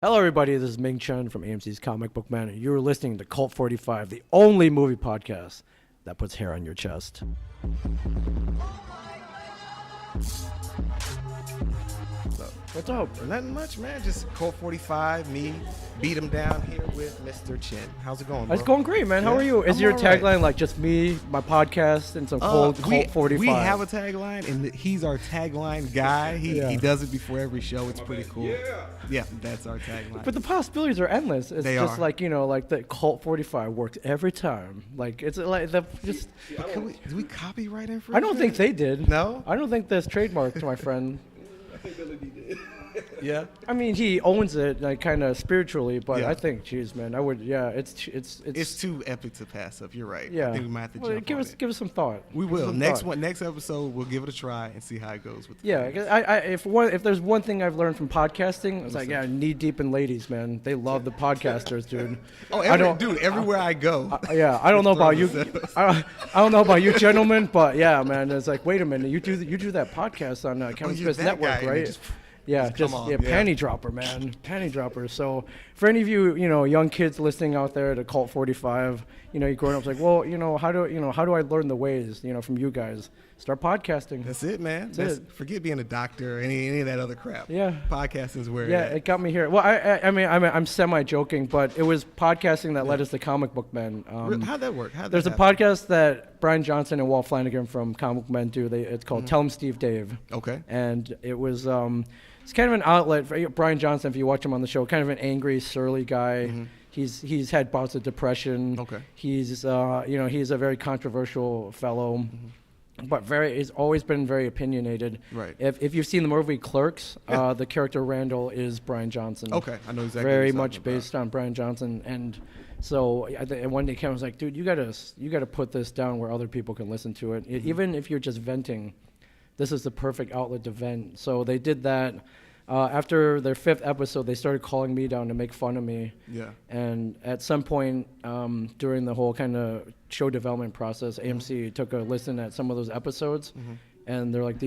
Hello, everybody. This is Ming Chen from AMC's Comic Book Man, and you're listening to Cult 45, the only movie podcast that puts hair on your chest. What's up? Nothing much, man. Just Colt 45, me, beat him down here with Mr. Chen. How's it going, bro? It's going great, man. How Yeah, are you? Is I'm your all right. tagline like just me, my podcast, and some Cult 45? We have a tagline, and he's our tagline guy. He does it before every show. It's pretty cool. Yeah, that's our tagline. But the possibilities are endless. It's They just are. like, like the Cult 45 works every time. Like, it's like the just. Did we copyright infringement? I don't think they did. No? I don't think that's trademarked, my friend. Yeah. I mean, he owns it, like, kind of spiritually, but Yeah. I think, geez, man, I would, yeah, it's It's too epic to pass up. You're right. yeah. I think we might have to jump give on us it. give us some thought. We Give us will. some Next thought. next episode, we'll give it a try and see how it goes with the Yeah, fans. 'cause if there's one thing I've learned from podcasting, it's like, yeah, knee deep in ladies, man. They love the podcasters, dude. Oh, don't- everywhere I go. Yeah, I don't know about you. Themselves. I don't know about you, gentlemen, but yeah, man, it's like, wait a minute, you do that podcast on Kevin you're Smith's that network, guy, and right? just Yeah, come on, yeah. panty dropper, man, panty dropper. So for any of you, young kids listening out there to Cult 45, you growing up, it's like, well, how do I learn the ways, from you guys? Start podcasting. That's it, man. That's it. Forget being a doctor or any of that other crap. Yeah. Podcasting's where Yeah, it got me here. Well, I mean, I'm semi-joking, but it was podcasting that led us to Comic Book Men. How'd that work? There's a podcast that Brian Johnson and Walt Flanagan from Comic Book Men do. It's called Tell 'em Steve Dave. Okay. And it was it's kind of an outlet for Brian Johnson. If you watch him on the show, kind of an angry, surly guy. He's had bouts of depression. Okay. He's he's a very controversial fellow. But he's always been very opinionated. Right. If you've seen the movie Clerks, the character Randall is Brian Johnson. Okay, I know exactly. what Very you're much talking about. based on Brian Johnson, and so and one day Kevin was like, "Dude, you gotta put this down where other people can listen to it. Even if you're just venting, this is the perfect outlet to vent." So they did that. After their 5th episode, they started calling me down to make fun of me. Yeah. And at some point during the whole kind of show development process, AMC took a listen at some of those episodes, and they're like,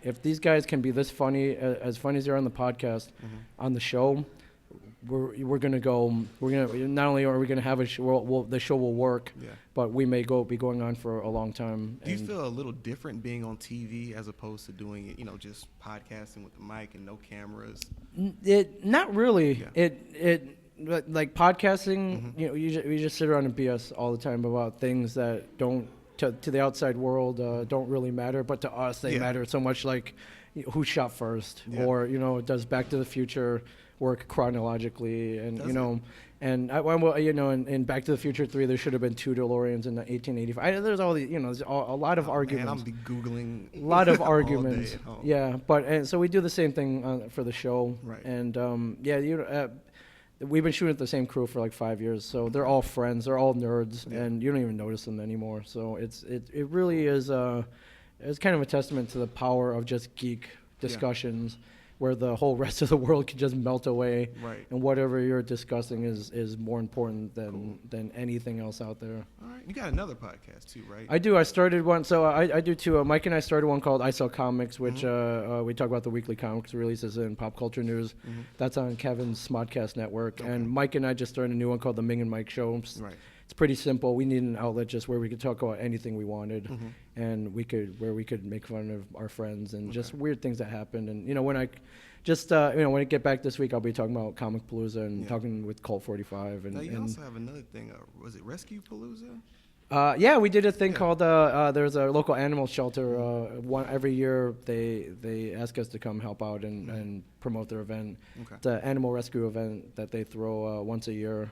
if these guys can be this funny, as funny as they are on the podcast, on the show, we're gonna not only are we gonna have a show, the show will work, Yeah. but we may be going on for a long time. Do you And feel a little different being on TV as opposed to doing it, just podcasting with the mic and no cameras? It not really. Yeah. It like podcasting. We just sit around and BS all the time about things that don't to the outside world don't really matter, but to us they Yeah. matter so much. Like who shot first, Yeah. or does Back to the Future work chronologically, and Does it? and in Back to the Future 3 there should have been 2 DeLoreans in 1885. There's all these, there's a lot of arguments. Man, I'm be Googling A lot of all arguments. day at home. Yeah, and so we do the same thing for the show. Right. And we've been shooting with the same crew for like 5 years, so they're all friends, they're all nerds, Yeah. and you don't even notice them anymore. So it really is it's kind of a testament to the power of just geek discussions, where the whole rest of the world can just melt away, Right. and whatever you're discussing is more important than anything else out there. All right. You got another podcast too, right? I do. I started one. So I do too. Mike and I started one called I Sell Comics, which we talk about the weekly comics releases in pop culture news. That's on Kevin's Smodcast network. Okay. And Mike and I just started a new one called the Ming and Mike Show. Right. It's pretty simple. We need an outlet just where we could talk about anything we wanted, and where we could make fun of our friends and just weird things that happened. And when I when I get back this week, I'll be talking about Comic Palooza and talking with Cult 45. Now you and also have another thing. Was it Rescue Palooza? Yeah, we did a thing called there's a local animal shelter. Every year they ask us to come help out and promote their event. Okay. It's an animal rescue event that they throw once a year,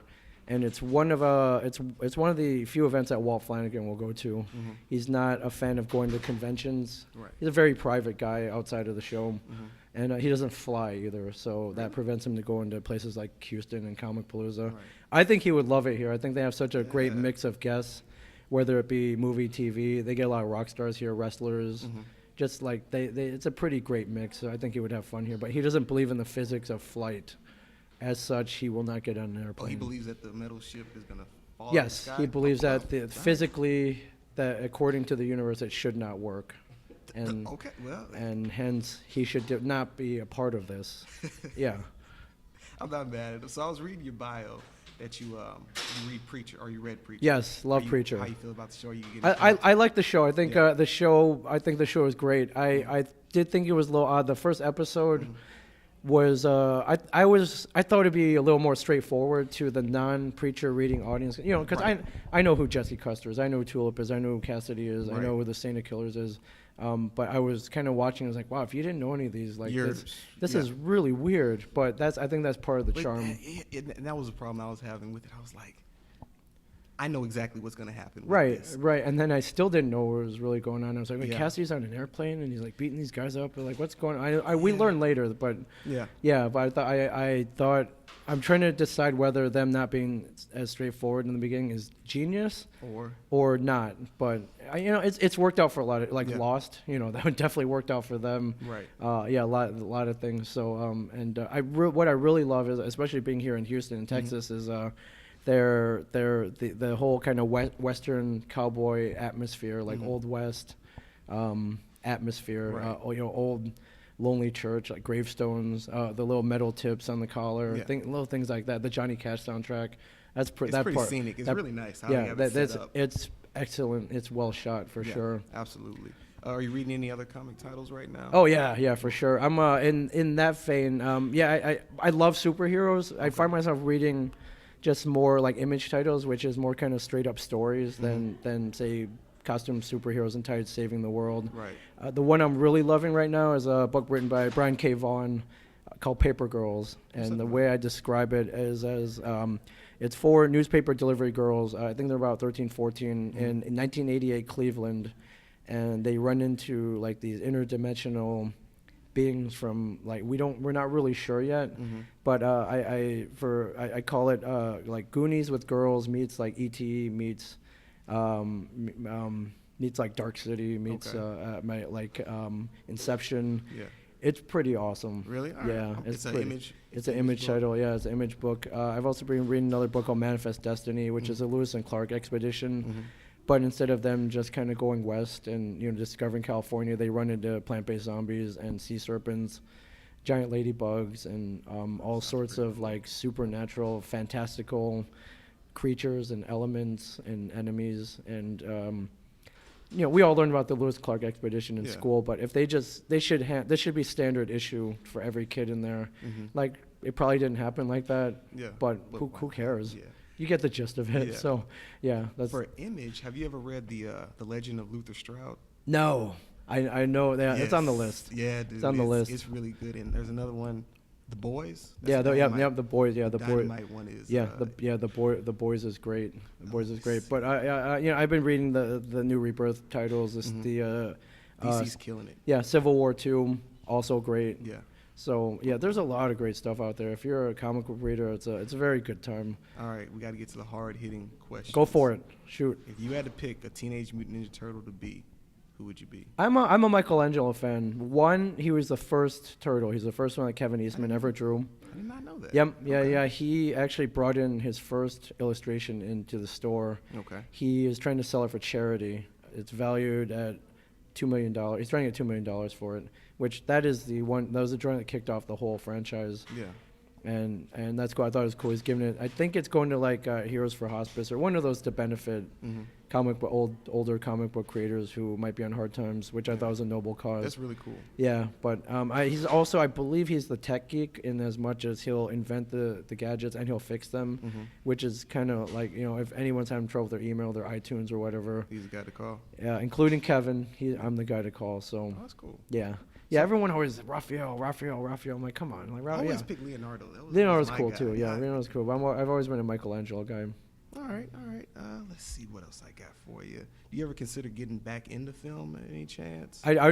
and it's one of the few events that Walt Flanagan will go to. He's not a fan of going to conventions. Right. He's a very private guy outside of the show. And he doesn't fly either, so that prevents him to go into places like Houston and Comic Palooza. Right. I think he would love it here. I think they have such a great Yeah. mix of guests, whether it be movie, TV. They get a lot of rock stars here, wrestlers. Just like it's a pretty great mix. So I think he would have fun here. But he doesn't believe in the physics of flight. As such, he will not get on an Oh, airplane. he believes that the metal ship is gonna fall. Yes, out of the he sky? believes Oh, that wow. physically, that according to the universe, it should not work. And Okay, well, and hence he should not be a part of this. Yeah. I'm not mad at it. So I was reading your bio that you read Preacher, or you read Preacher. Yes, love Preacher. How you feel about the show? I like the show. I think the show is great. I did think it was a little odd. The first episode was I thought it'd be a little more straightforward to the non-Preacher reading audience. You know, because I know who Jesse Custer is. I know who Tulip is. I know who Cassidy is. I know who the Saint of Killers is. But I was kind of watching. I was like, wow, if you didn't know any of these, like this is really weird. But I think that's part of the charm. And that was the problem I was having with it. I was like, I know exactly what's going to happen. Right. And then I still didn't know what was really going on. I was like, wait, Cassidy's on an airplane and he's like beating these guys up. Like, what's going on? We learned later, but But I thought I'm trying to decide whether them not being as straightforward in the beginning is genius or not. But it's worked out for a lot of Lost. That would definitely worked out for them. Right. A lot of things. So what I really love is, especially being here in Houston, in Texas, is the whole kind of Western cowboy atmosphere, like Old West atmosphere. Old lonely church, like gravestones, the little metal tips on the collar, little things like that. The Johnny Cash soundtrack. It's pretty scenic. It's really nice. It's excellent. It's well shot for sure. Absolutely. Are you reading any other comic titles right now? Oh yeah, for sure. I'm in that vein. I love superheroes. Okay. I find myself reading just more like Image titles, which is more kind of straight up stories than say costume superheroes entitled Saving the World. Right. The one I'm really loving right now is a book written by Brian K. Vaughan called Paper Girls, and the way I describe it is as it's for newspaper delivery girls. I think they're about 13, 14 in 1988 Cleveland, and they run into like these interdimensional beings from we're not really sure yet, but I call it like Goonies with girls meets like E.T. meets like Dark City meets Inception. Yeah. It's pretty awesome. Really? Yeah. It's an Image. It's an Image title. Yeah, it's an Image book. I've also been reading another book called Manifest Destiny, which is a Lewis and Clark expedition. But instead of them just kind of going west and discovering California, they run into plant-based zombies and sea serpents, giant ladybugs, and all sorts of like supernatural, fantastical creatures and elements and enemies. And we all learned about the Lewis Clark expedition in school, but if this should be standard issue for every kid in there. Like it probably didn't happen like that, but who cares? Yeah. You get the gist of it. Yeah. So, that's for Image. Have you ever read the Legend of Luther Stroud? No, I know that it's on the list. Yeah, dude, it's on the list. It's really good. And there's another one, The Boys. The Boys. Yeah, the Dynamite one is. The Boys is great. The Boys is great. But I've been reading the new Rebirth titles. DC's killing it. Yeah, Civil War 2, also great. Yeah. So there's a lot of great stuff out there. If you're a comic book reader, it's a very good time. All right, we got to get to the hard-hitting questions. Go for it. Shoot. If you had to pick a Teenage Mutant Ninja Turtle to be, who would you be? I'm a Michelangelo fan. One, he was the first turtle. He's the first one that Kevin Eastman ever drew. I did not know that. Yep. Yeah. He actually brought in his first illustration into the store. Okay. He is trying to sell it for charity. It's valued at $2 million. He's trying to get $2 million for it, which that was the drawing that kicked off the whole franchise. Yeah. And that's cool. I thought it was cool. He's giving it. I think it's going to like Heroes for Hospice or one of those to benefit older comic book creators who might be on hard times, which I thought was a noble cause. That's really cool. Yeah, but he's also, I believe he's the tech geek in as much as he'll invent the gadgets and he'll fix them, which is kind of like, if anyone's having trouble with their email, their iTunes or whatever. He's the guy to call. Yeah, including Kevin. I'm the guy to call. So. Oh, that's cool. Yeah. Yeah, everyone always Raphael. I'm like, come on, I always pick Leonardo. Leonardo's cool too. Yeah, Leonardo's cool. But I've always been a Michelangelo guy. All right. Let's see what else I got for you. Do you ever consider getting back into film? Any chance? I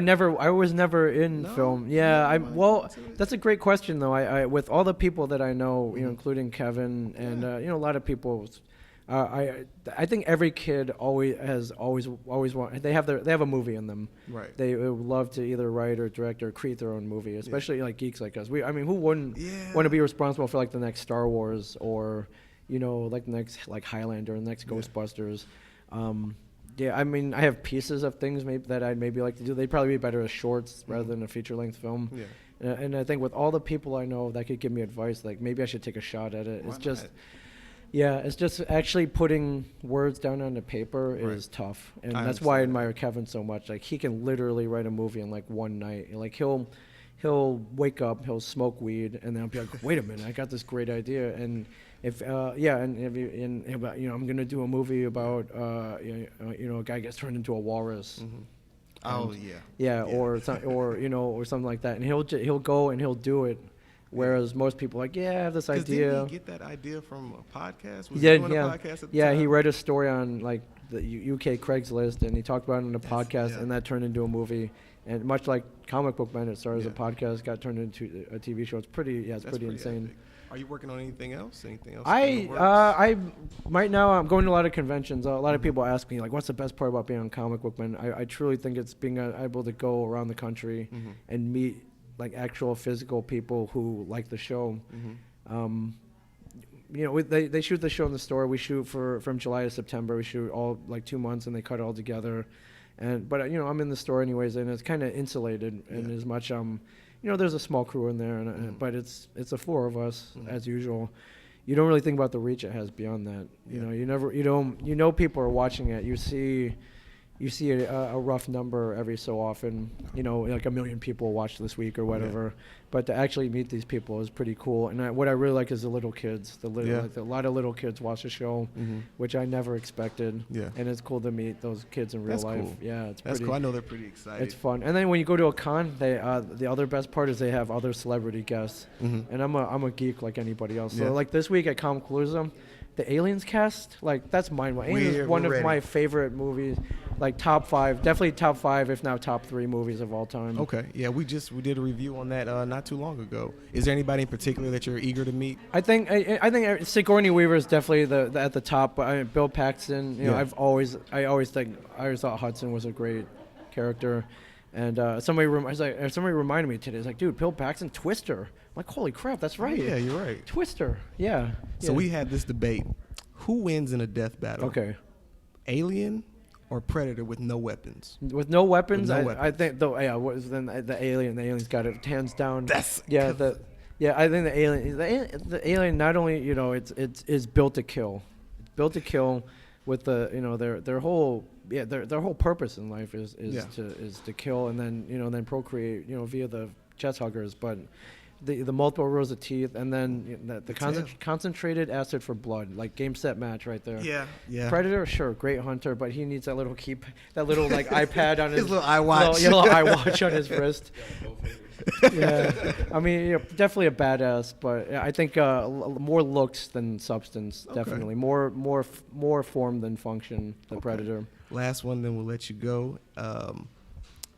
was never in film. Yeah, that's a great question though. I with all the people that I know, including Kevin and a lot of people. I think every kid always want. They have a movie in them. Right. They would love to either write or direct or create their own movie, especially like geeks like us. Who wouldn't want to be responsible for like the next Star Wars or like the next like Highlander, the next Ghostbusters. Yeah, I mean, I have pieces of things maybe that I'd maybe like to do. They'd probably be better as shorts rather than a feature-length film. Yeah. And I think with all the people I know that could give me advice, like maybe I should take a shot at it. Why It's just, not? yeah, it's just actually putting words down on the paper Right. is tough, and I that's why I understand that. admire Kevin so much. Like he can literally write a movie in like one night. Like he'll wake up, he'll smoke weed, and then I'll be like, wait a minute, I got this great idea, and if I'm gonna do a movie about a guy gets turned into a walrus. Mm-hmm. Oh yeah. Yeah, or something like that, and he'll go and he'll do it, whereas most people are like, yeah, I have this idea. Didn't he get that idea from a podcast? Was Yeah, he doing yeah, a podcast at the yeah. time? He read a story on like the UK Craigslist, and he talked about it on a podcast, yeah. and that turned into a movie. And much like Comic Book Man, it started as a Yeah. podcast, got turned into a TV show. It's pretty insane. epic. Are you working on anything else? Anything else? I right now I'm going to a lot of conventions. A lot of people ask me like, "What's the best part about being on Comic Book Man?" I truly think it's being able to go around the country and meet like actual physical people who like the show. They shoot the show in the store. We shoot from July to September. We shoot all like 2 months, and they cut it all together. But I'm in the store anyways, and it's kind of insulated. And as much there's a small crew in there, but it's the four of us as usual. You don't really think about the reach it has beyond that. You know people are watching it. You see a rough number every so often. Like 1 million people watch this week or whatever. But to actually meet these people is pretty cool. And what I really like is the little kids. Like a lot of little kids watch the show, which I never expected. Yeah. And it's cool to meet those kids in real That's life. cool. Yeah, it's That's pretty. cool. I know they're pretty excited. It's fun. And then when you go to a con, the other best part is they have other celebrity guests. And I'm a geek like anybody else. Yeah. So like this week at Comicpalooza, the Aliens cast, like that's mind-blowing. Aliens is one We're of ready. my favorite movies, like top 5, definitely top 5, if not top 3 movies of all time. Okay. Yeah, we did a review on that not too long ago. Is there anybody in particular that you're eager to meet? I think Sigourney Weaver is definitely the at the top. But Bill Paxton, Yeah. I always thought Hudson was a great character, and somebody reminded me today. It's like, dude, Bill Paxton, Twister. I'm like, holy crap, that's right. Yeah, you're right. Twister. Yeah. So yeah. we had this debate: who wins in a death battle? Okay. Alien or Predator with no weapons? With no weapons, With no I think though. Yeah, then the alien. The alien's got it hands down. That's I think the alien not only it's built to kill. It's built to kill with their whole purpose in life is to kill and then procreate via the chest huggers, but the multiple rows of teeth and then the concentrated acid for blood, like game set match right there. Yeah. Predator, sure, great hunter, but he needs that little like iPad on his little iWatch. little iWatch on his wrist. Yeah, I mean, definitely a badass, but I think more looks than substance. Okay. Definitely more form than function. The Predator. Last one, then we'll let you go.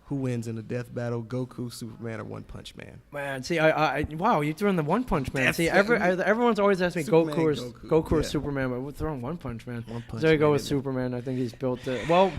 Who wins in a death battle? Goku, Superman, or One Punch Man? Man, see, wow, you threw in the One Punch Man. That's See, it. everyone's always asked me Superman, Goku or yeah. Superman, but we're throwing One Punch Man. One Punch So I go Man, with isn't it? Superman. I think he's built it. Well,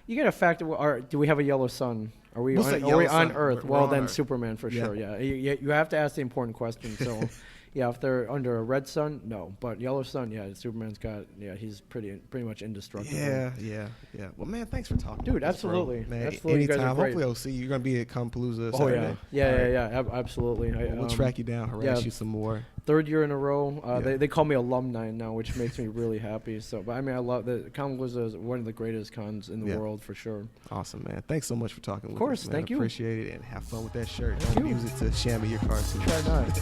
you got to factor. Do we have a yellow sun? Are we We'll say on yellow Earth? sun. Well, We're on then Earth. Superman for Yeah. sure. Yeah, you have to ask the important question. So, yeah, if they're under a red sun, no. But yellow sun, yeah, Superman's got. Yeah, he's pretty much indestructible. Yeah. Well, man, thanks for talking. Dude, with us, bro. absolutely. Man, Absolutely, you guys are anytime. great. Hopefully, I'll see you. You're gonna be at Compalooza Oh Saturday. yeah, absolutely. We'll track you down, harass yeah. you some more. 3rd year in a row. Yeah. They call me alumni now, which makes me really happy. So, but I mean, I love the Comicpalooza is one of the greatest cons in the Yeah. world for sure. Awesome, man. Thanks so much for talking with us. course, Man. thank you. Appreciate it, and have fun with that shirt. Thank Don't you. use it to chamois your cartoon. Try not.